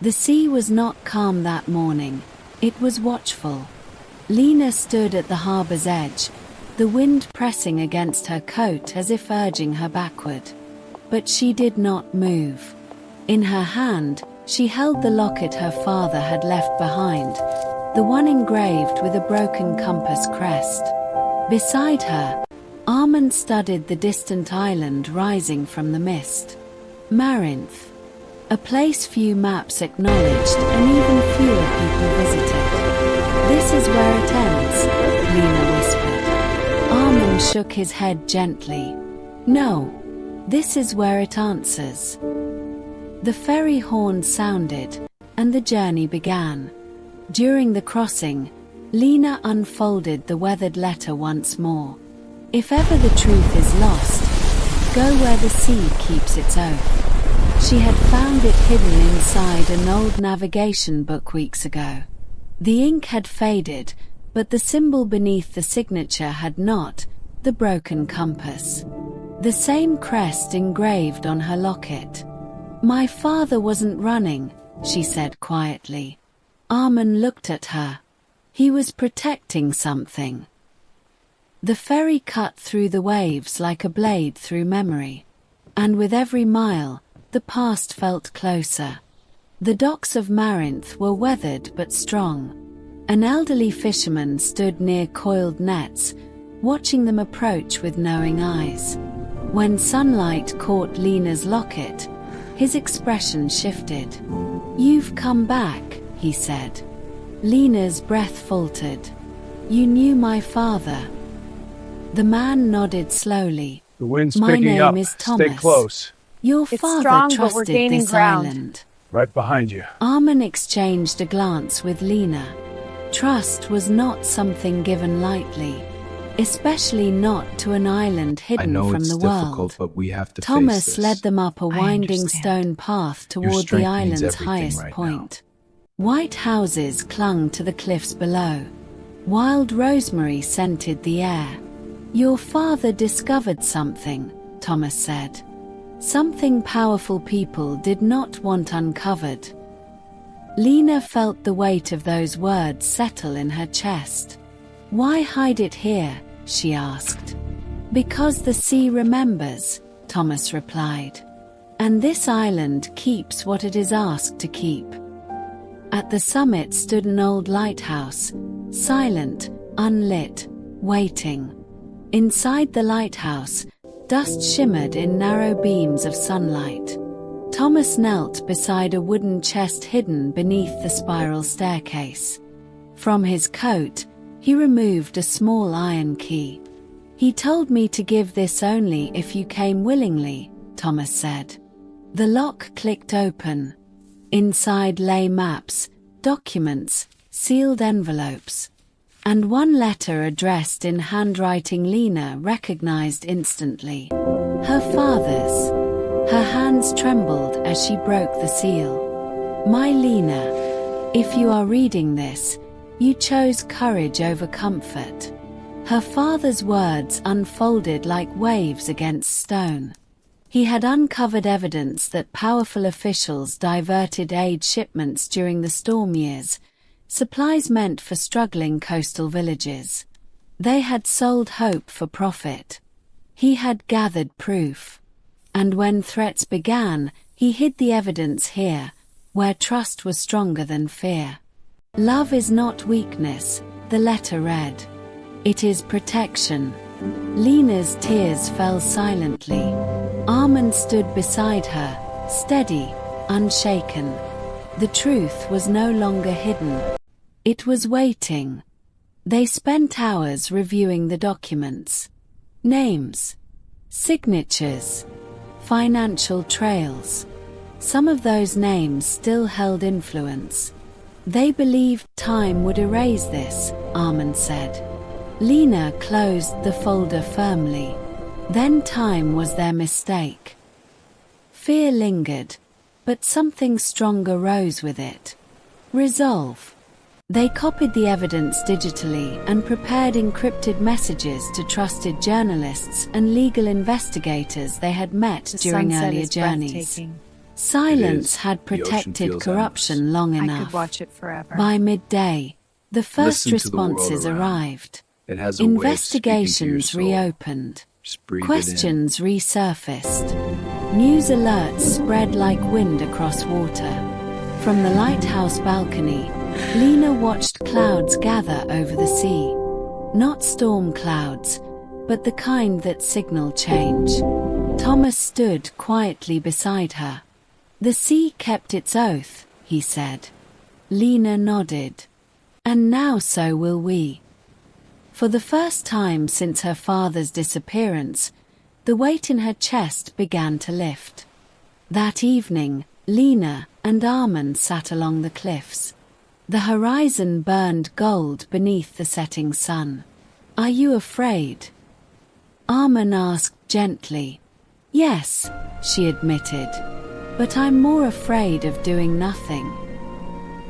The sea was not calm that morning. It was watchful. Lina stood at the harbor's edge, the wind pressing against her coat as if urging her backward. But she did not move. In her hand, she held the locket her father had left behind, the one engraved with a broken compass crest. Beside her, Arman studied the distant island rising from the mist. Marinth, a place few maps acknowledged and even fewer people visited. "This is where it ends," Lina whispered. Arman shook his head gently. "No, this is where it answers." The ferry horn sounded, and the journey began. During the crossing, Lina unfolded the weathered letter once more. "If ever the truth is lost, go where the sea keeps its oath." She had found it hidden inside an old navigation book weeks ago. The ink had faded, but the symbol beneath the signature had not, the broken compass. The same crest engraved on her locket. "My father wasn't running," she said quietly. Arman looked at her. He was protecting something. The ferry cut through the waves like a blade through memory. And with every mile, the past felt closer. The docks of Marinth were weathered but strong. An elderly fisherman stood near coiled nets, watching them approach with knowing eyes. When sunlight caught Lina's locket, his expression shifted. "You've come back," he said. Lina's breath faltered. "You knew my father." The man nodded slowly. "The wind's "My picking up. name is Thomas. Stay close. Your It's father strong, but we're trusted gaining this ground." island." Right behind you." Arman exchanged a glance with Lina. Trust was not something given lightly, especially not to an island I hidden know from it's the difficult, world. but we have to Thomas face this. led them up a winding understand. stone path toward the strength means island's everything highest right point. White houses clung to the cliffs below. Wild rosemary scented the air. "Your father discovered something," Thomas said. "Something powerful people did not want uncovered." Lina felt the weight of those words settle in her chest. "Why hide it here?" she asked. "Because the sea remembers," Thomas replied. "And this island keeps what it is asked to keep." At the summit stood an old lighthouse, silent, unlit, waiting. Inside the lighthouse, dust shimmered in narrow beams of sunlight. Thomas knelt beside a wooden chest hidden beneath the spiral staircase. From his coat, he removed a small iron key. "He told me to give this only if you came willingly," Thomas said. The lock clicked open. Inside lay maps, documents, sealed envelopes, and one letter addressed in handwriting Lina recognized instantly. Her father's. Her hands trembled as she broke the seal. "My Lina, if you are reading this, you chose courage over comfort." Her father's words unfolded like waves against stone. He had uncovered evidence that powerful officials diverted aid shipments during the storm years, supplies meant for struggling coastal villages. They had sold hope for profit. He had gathered proof. And when threats began, he hid the evidence here, where trust was stronger than fear. "Love is not weakness," the letter read. "It is protection." Lina's tears fell silently. Arman stood beside her, steady, unshaken. The truth was no longer hidden. It was waiting. They spent hours reviewing the documents. Names, signatures, financial trails. Some of those names still held influence. They believed time would erase this, Arman said. Lina closed the folder firmly. Then time was their mistake. Fear lingered, but something stronger rose with it. Resolve. They copied the evidence digitally and prepared encrypted messages to trusted journalists and legal investigators they had met The during sunset earlier is journeys. breathtaking. Silence is. had The ocean protected feels corruption endless. long I enough. could watch it forever. By midday, the first Listen to the world responses around. arrived. It has a way of speaking to your Investigations soul. reopened. Just breathe Questions resurfaced. News alerts spread like wind across water. From the lighthouse balcony, Lina watched clouds gather over the sea. Not storm clouds, but the kind that signal change. Thomas stood quietly beside her. "The sea kept its oath," he said. Lina nodded. "And now so will we." For the first time since her father's disappearance, the weight in her chest began to lift. That evening, Lina and Arman sat along the cliffs. The horizon burned gold beneath the setting sun. "Are you afraid?" Arman asked gently. "Yes," she admitted, "but I'm more afraid of doing nothing."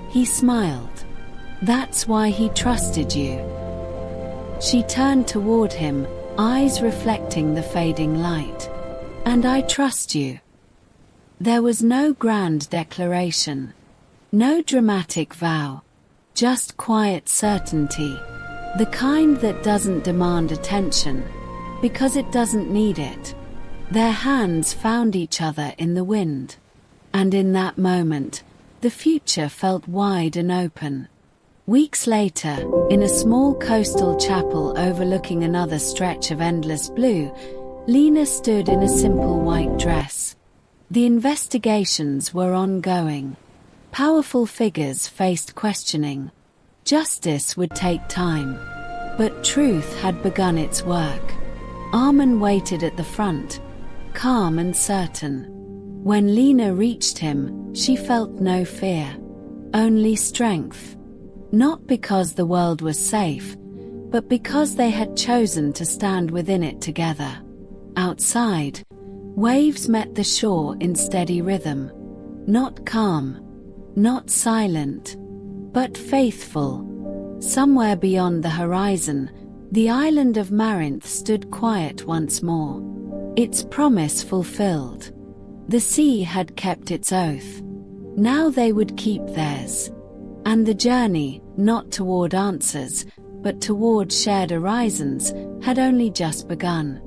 He smiled. "That's why he trusted you." She turned toward him, eyes reflecting the fading light. "And I trust you." There was no grand declaration, no dramatic vow, just quiet certainty, the kind that doesn't demand attention, because it doesn't need it. Their hands found each other in the wind. And in that moment, the future felt wide and open. Weeks later, in a small coastal chapel overlooking another stretch of endless blue, Lina stood in a simple white dress. The investigations were ongoing. Powerful figures faced questioning. Justice would take time. But truth had begun its work. Arman waited at the front, calm and certain. When Lina reached him, she felt no fear, only strength. Not because the world was safe, but because they had chosen to stand within it together. Outside, waves met the shore in steady rhythm. Not calm, not silent, but faithful. Somewhere beyond the horizon, the island of Marinth stood quiet once more. Its promise fulfilled. The sea had kept its oath. Now they would keep theirs. And the journey, not toward answers, but toward shared horizons, had only just begun.